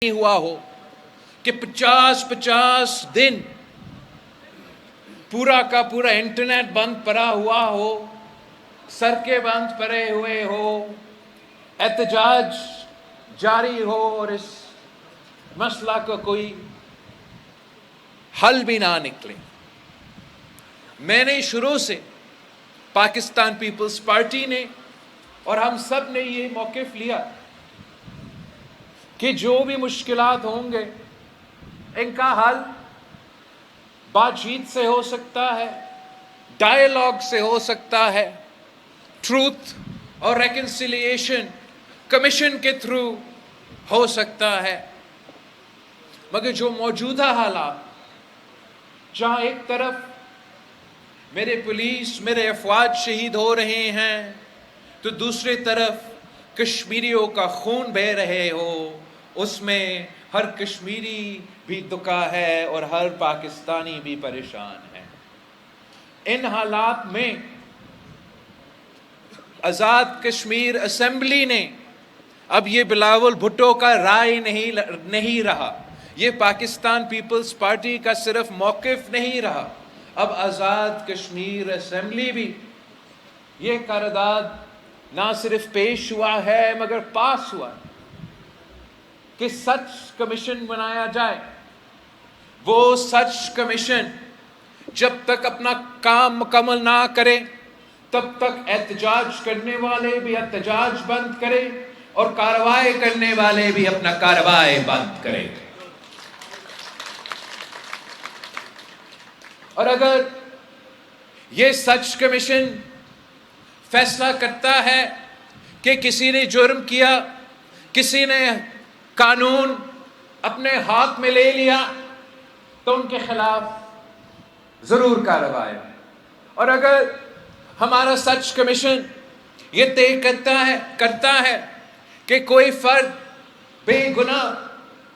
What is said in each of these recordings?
نہیں ہوا ہو کہ 50 دن پورا کا پورا انٹرنیٹ بند پڑا ہوا ہو، سڑکیں بند پڑے ہوئے ہو، احتجاج جاری ہو اور اس مسئلہ کا کوئی حل بھی نہ نکلے۔ میں نے شروع سے پاکستان پیپلز پارٹی نے اور ہم سب نے یہ موقف لیا کہ جو بھی مشکلات ہوں گے ان کا حل بات چیت سے ہو سکتا ہے، ڈائیلاگ سے ہو سکتا ہے، ٹروتھ اور ریکنسیلیشن کمیشن کے تھرو ہو سکتا ہے۔ مگر جو موجودہ حالات، جہاں ایک طرف میرے پولیس میرے افواج شہید ہو رہے ہیں تو دوسری طرف کشمیریوں کا خون بہہ رہے ہو، اس میں ہر کشمیری بھی دکھا ہے اور ہر پاکستانی بھی پریشان ہے۔ ان حالات میں آزاد کشمیر اسمبلی نے اب یہ بلاول بھٹو کا رائے نہیں رہا، یہ پاکستان پیپلز پارٹی کا صرف موقف نہیں رہا، اب آزاد کشمیر اسمبلی بھی یہ قرارداد نہ صرف پیش ہوا ہے مگر پاس ہوا کہ سچ کمیشن بنایا جائے۔ وہ سچ کمیشن جب تک اپنا کام مکمل نہ کرے تب تک احتجاج کرنے والے بھی احتجاج بند کرے اور کارروائی کرنے والے بھی اپنا کارروائی بند کرے۔ اور اگر یہ سچ کمیشن فیصلہ کرتا ہے کہ کسی نے جرم کیا، کسی نے قانون اپنے ہاتھ میں لے لیا تو ان کے خلاف ضرور کارروائی۔ اور اگر ہمارا سچ کمیشن یہ طے کرتا ہے کہ کوئی فرد بے گناہ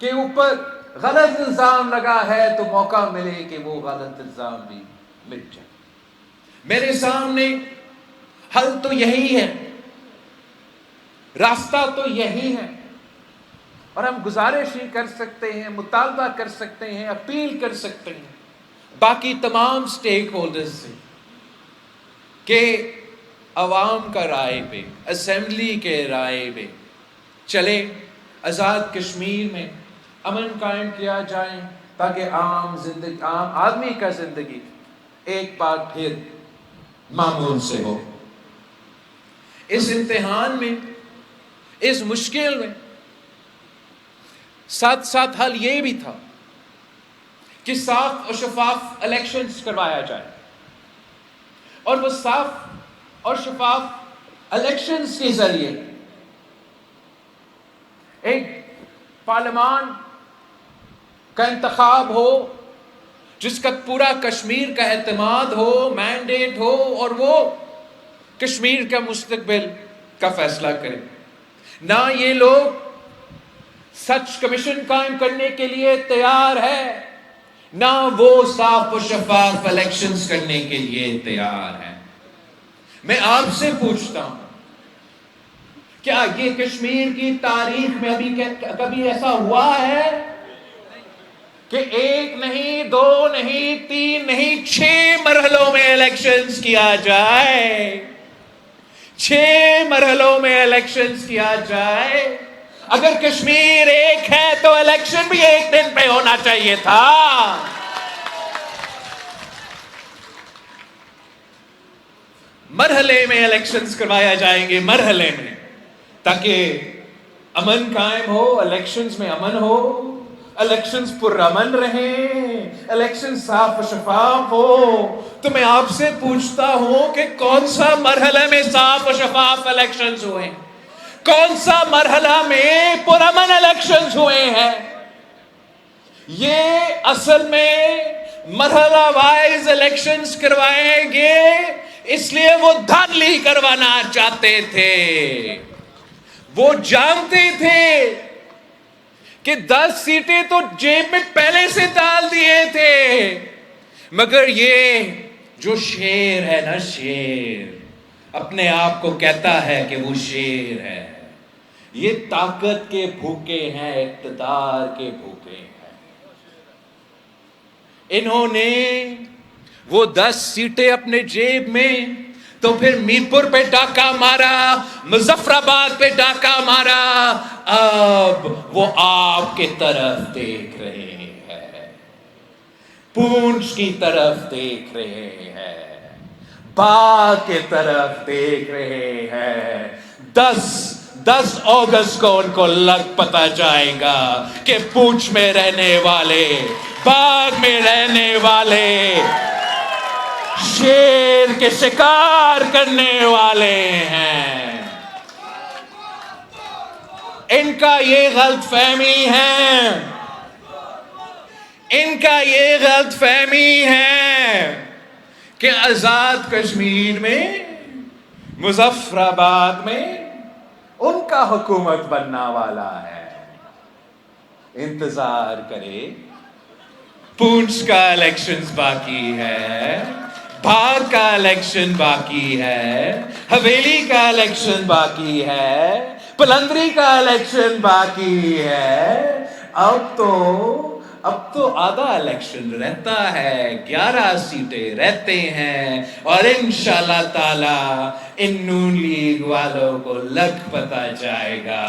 کے اوپر غلط الزام لگا ہے تو موقع ملے کہ وہ غلط الزام بھی مٹ جائے۔ میرے سامنے حل تو یہی ہے، راستہ تو یہی ہے، اور ہم گزارش ہی کر سکتے ہیں، مطالبہ کر سکتے ہیں، اپیل کر سکتے ہیں باقی تمام سٹیک ہولڈرز سے کہ عوام کا رائے پہ، اسمبلی کے رائے پہ چلے، آزاد کشمیر میں امن قائم کیا جائے تاکہ عام آدمی کا زندگی ایک بار پھر معمول سے ہو۔ اس امتحان میں، اس مشکل میں ساتھ ساتھ حل یہ بھی تھا کہ صاف اور شفاف الیکشنز کروایا جائے، اور وہ صاف اور شفاف الیکشنز کے ذریعے ایک پارلیمان کا انتخاب ہو جس کا پورا کشمیر کا اعتماد ہو، مینڈیٹ ہو، اور وہ کشمیر کا مستقبل کا فیصلہ کرے۔ نہ یہ لوگ سچ کمیشن قائم کرنے کے لیے تیار ہے، نہ وہ صاف و شفاف الیکشنز کرنے کے لیے تیار ہے۔ میں آپ سے پوچھتا ہوں، کیا یہ کشمیر کی تاریخ میں ابھی کبھی ایسا ہوا ہے کہ 1 نہیں، 2 نہیں، 3 نہیں، 6 مرحلوں میں الیکشنز کیا جائے؟ 6 مرحلوں میں الیکشنز کیا جائے۔ اگر کشمیر ایک ہے تو الیکشن بھی ایک دن پہ ہونا چاہیے تھا۔ مرحلے میں الیکشنز کروایا جائیں گے، مرحلے میں، تاکہ امن قائم ہو، الیکشنز میں امن ہو، الیکشنز پرامن رہیں، الیکشنز صاف و شفاف ہو۔ تو میں آپ سے پوچھتا ہوں کہ کون سا مرحلہ میں صاف و شفاف الیکشنز ہوئے ہیں؟ کون سا مرحلہ میں پرامن الیکشنز ہوئے ہیں؟ یہ اصل میں مرحلہ وائز الیکشنز کروائیں گے، اس لیے وہ دھاندلی کروانا چاہتے تھے۔ وہ جانتے تھے کہ 10 سیٹیں تو جیب میں پہلے سے ڈال دیے تھے، مگر یہ جو شیر ہے نا، شیر اپنے آپ کو کہتا ہے کہ وہ شیر ہے، یہ طاقت کے بھوکے ہیں، اقتدار کے بھوکے ہیں. انہوں نے وہ 10 سیٹیں اپنے جیب میں، تو پھر میرپور پہ ڈاکہ مارا، مظفر آباد پہ ڈاکہ مارا. اب وہ آپ کے طرف دیکھ رہے ہیں، پونچھ کی طرف دیکھ رہے ہیں، باغ کے طرف دیکھ رہے ہیں. 10 اگست کو ان کو لگ پتا جائے گا کہ پونچھ میں رہنے والے، باغ میں رہنے والے، شیر کے شکار کرنے والے ہیں. ان کا یہ غلط فہمی ہے، ان کا یہ غلط فہمی ہے کہ آزاد کشمیر میں، مظفر آباد میں ان کا حکومت بننا والا ہے. انتظار کرے، پونچھ کا الیکشنز باقی ہے، بھاگ کا الیکشن باقی ہے، حویلی کا الیکشن باقی ہے، پلندری کا الیکشن باقی ہے. اب تو آدھا الیکشن رہتا ہے، 11 سیٹیں رہتے ہیں، اور انشاءاللہ تعالی ان نون لیگ والوں کو لگ پتا جائے گا.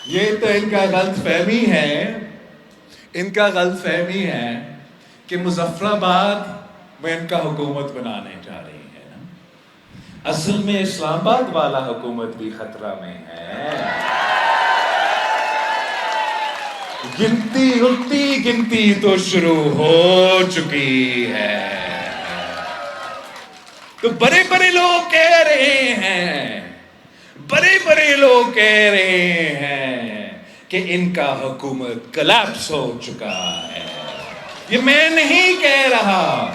یہ تو ان کا غلط فہمی ہے، ان کا غلط فہمی ہے کہ مظفر آباد میں ان کا حکومت بنانے جا رہی ہے. اصل میں اسلام آباد والا حکومت بھی خطرہ میں ہے. گنتی تو شروع ہو چکی ہے. تو بڑے لوگ کہہ رہے ہیں، بڑے لوگ کہہ رہے ہیں کہ ان کا حکومت کلیپس ہو چکا ہے. یہ میں نہیں کہہ رہا،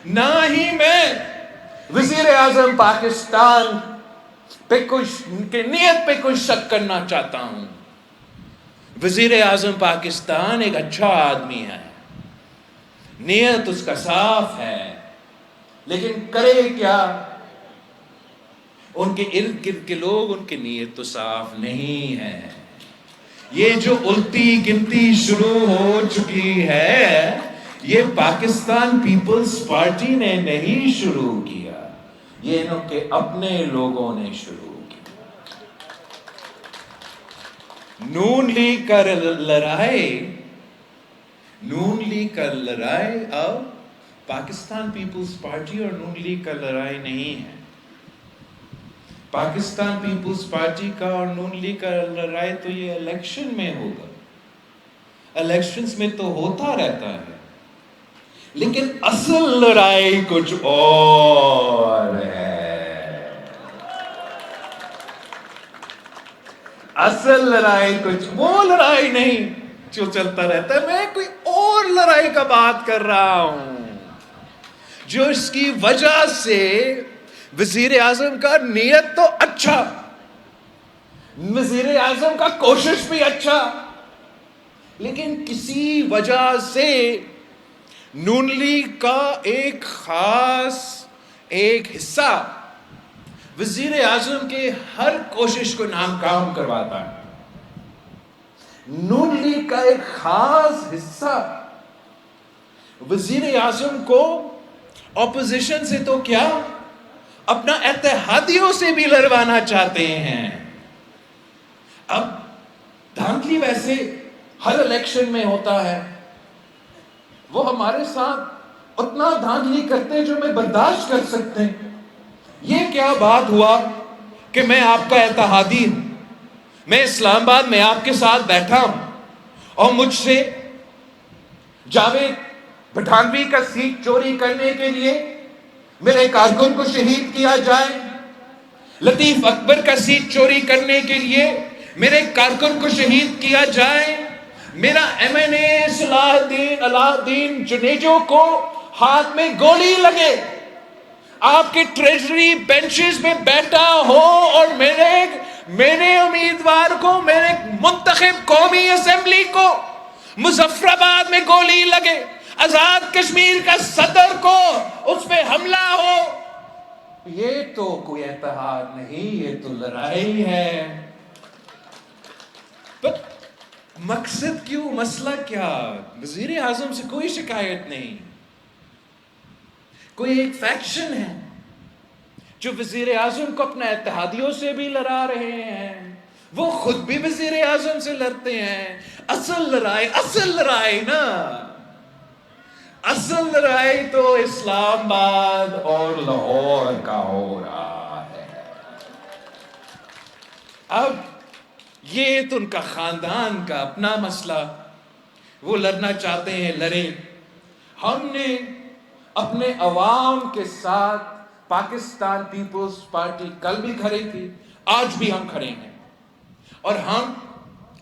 نہ ہی میں وزیر اعظم پاکستان پہ کی نیت پہ کوئی شک کرنا چاہتا ہوں. وزیر اعظم پاکستان ایک اچھا آدمی ہے، نیت اس کا صاف ہے، لیکن کرے کیا؟ ان کے ارد گرد کے لوگ، ان کی نیت تو صاف نہیں ہے. یہ جو الٹی گنتی شروع ہو چکی ہے، یہ پاکستان پیپلز پارٹی نے نہیں شروع کیا، یہ ان کے اپنے لوگوں نے شروع کیا. نون لیگ کا لڑائی اب پاکستان پیپلز پارٹی اور نون لیگ کا لڑائی نہیں ہے. پاکستان پیپلز پارٹی کا اور نون لیگ کا لڑائی تو یہ الیکشن میں ہوگا. الیکشنز میں تو ہوتا رہتا ہے، لیکن اصل لڑائی کچھ اور ہے. اصل لڑائی کچھ وہ لڑائی نہیں جو چلتا رہتا ہے. میں کوئی اور لڑائی کا بات کر رہا ہوں، جو اس کی وجہ سے وزیر اعظم کا نیت تو اچھا، وزیر اعظم کا کوشش بھی اچھا، لیکن کسی وجہ سے نون لیگ کا ایک خاص ایک حصہ وزیر اعظم کے ہر کوشش کو ناکام کرواتا ہے. نون لیگ کا ایک خاص حصہ وزیر اعظم کو اپوزیشن سے تو کیا، اپنا اتحادیوں سے بھی لڑوانا چاہتے ہیں. اب دھاندلی ویسے ہر الیکشن میں ہوتا ہے، وہ ہمارے ساتھ اتنا دھاندلی کرتے جو میں برداشت کر سکتے ہیں. یہ کیا بات ہوا کہ میں آپ کا اتحادی ہوں، میں اسلام آباد میں آپ کے ساتھ بیٹھا ہوں، اور مجھ سے جاوید پٹھانوی کا سیٹ چوری کرنے کے لیے میرے کارکن کو شہید کیا جائے، لطیف اکبر کا سیٹ چوری کرنے کے لیے میرے کارکن کو شہید کیا جائے، میرا ایم این اے صلاح الدین جنیجو کو ہاتھ میں گولی لگے، آپ کے ٹریجری بینچز میں بیٹھا ہو، اور میرے امیدوار کو، میرے منتخب قومی اسمبلی کو مظفر آباد میں گولی لگے، آزاد کشمیر کا صدر کو اس پہ حملہ ہو. یہ تو کوئی اتحاد نہیں، یہ تو لڑائی ہے. But مقصد کیوں، مسئلہ کیا؟ وزیر اعظم سے کوئی شکایت نہیں. کوئی ایک فیکشن ہے جو وزیر اعظم کو اپنے اتحادیوں سے بھی لڑا رہے ہیں، وہ خود بھی وزیر اعظم سے لڑتے ہیں. اصل لڑائی نا، اصل لڑائی تو اسلام آباد اور لاہور کا ہو رہا ہے. اب یہ تو ان کا خاندان کا اپنا مسئلہ، وہ لڑنا چاہتے ہیں لڑیں. ہم نے اپنے عوام کے ساتھ، پاکستان پیپلز پارٹی کل بھی کھڑی تھی، آج بھی ہم کھڑے ہیں، اور ہم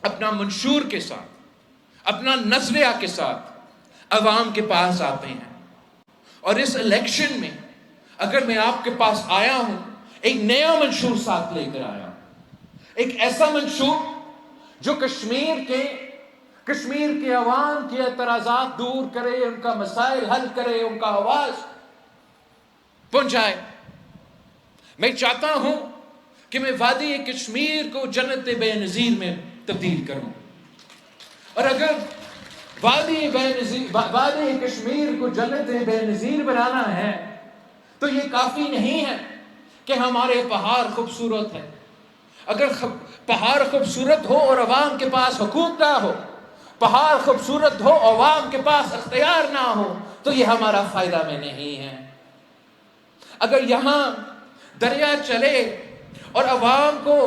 اپنا منشور کے ساتھ، اپنا نظریہ کے ساتھ عوام کے پاس آتے ہیں. اور اس الیکشن میں اگر میں آپ کے پاس آیا ہوں، ایک نیا منشور ساتھ لے کر آیا ہوں، ایک ایسا منشور جو کشمیر کے عوام کے اعتراضات دور کرے، ان کا مسائل حل کرے، ان کا آواز پہنچائے. میں چاہتا ہوں کہ میں وادی کشمیر کو جنت بے نظیر میں تبدیل کروں، اور اگر وادی کشمیر کو جنت بے نظیر بنانا ہے تو یہ کافی نہیں ہے کہ ہمارے پہاڑ خوبصورت ہیں. اگر پہاڑ خوبصورت ہو اور عوام کے پاس حقوق نہ ہو، پہاڑ خوبصورت ہو عوام کے پاس اختیار نہ ہو، تو یہ ہمارا فائدہ میں نہیں ہے. اگر یہاں دریا چلے اور عوام کو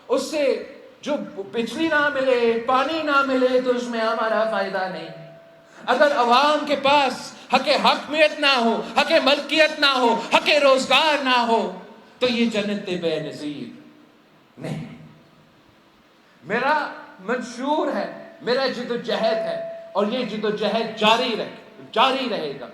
اس سے جو بجلی نہ ملے، پانی نہ ملے، تو اس میں ہمارا فائدہ نہیں. اگر عوام کے پاس حق حاکمیت نہ ہو، حق ملکیت نہ ہو، حق روزگار نہ ہو، تو یہ جنت بے نظیر نہیں. میرا منشور ہے، میرا جدوجہد ہے، اور یہ جدوجہد جاری رہے گا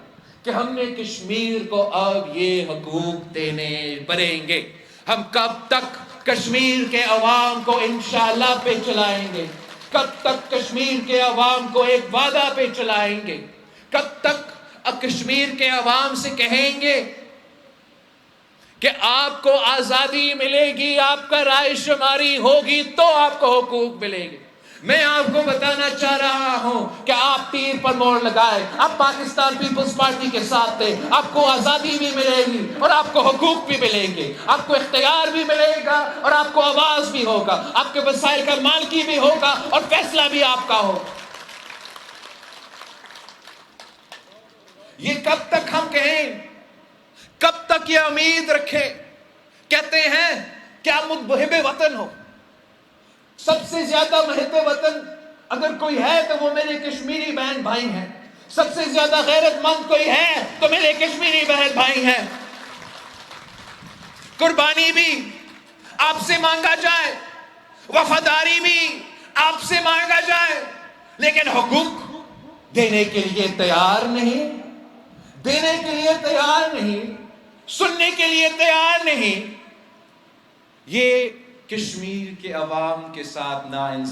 کہ ہم نے کشمیر کو اب یہ حقوق دینے پڑیں گے. ہم کب تک کشمیر کے عوام کو انشاءاللہ پہ چلائیں گے؟ کب تک کشمیر کے عوام کو ایک وعدہ پہ چلائیں گے؟ کب تک کشمیر کے عوام سے کہیں گے کہ آپ کو آزادی ملے گی، آپ کا رائے شماری ہوگی تو آپ کو حقوق ملے گے؟ میں آپ کو بتانا چاہ رہا ہوں کہ آپ تیر پر موڑ لگائے، آپ پاکستان پیپلز پارٹی کے ساتھ تھے، آپ کو آزادی بھی ملے گی اور آپ کو حقوق بھی ملیں گے، آپ کو اختیار بھی ملے گا اور آپ کو آواز بھی ہوگا، آپ کے وسائل کا مالکی بھی ہوگا اور فیصلہ بھی آپ کا ہوگا. یہ کب تک ہم کہیں، کب تک یہ امید رکھیں؟ کہتے ہیں کیا محب وطن ہو، سب سے زیادہ محب وطن اگر کوئی ہے تو وہ میرے کشمیری بہن بھائی ہیں. سب سے زیادہ غیرت مند کوئی ہے تو میرے کشمیری بہن بھائی ہیں. قربانی بھی آپ سے مانگا جائے، وفاداری بھی آپ سے مانگا جائے، لیکن حقوق دینے کے لیے تیار نہیں، دینے کے لیے تیار نہیں، سننے کے لیے تیار نہیں. یہ کشمیر کے عوام کے ساتھ نا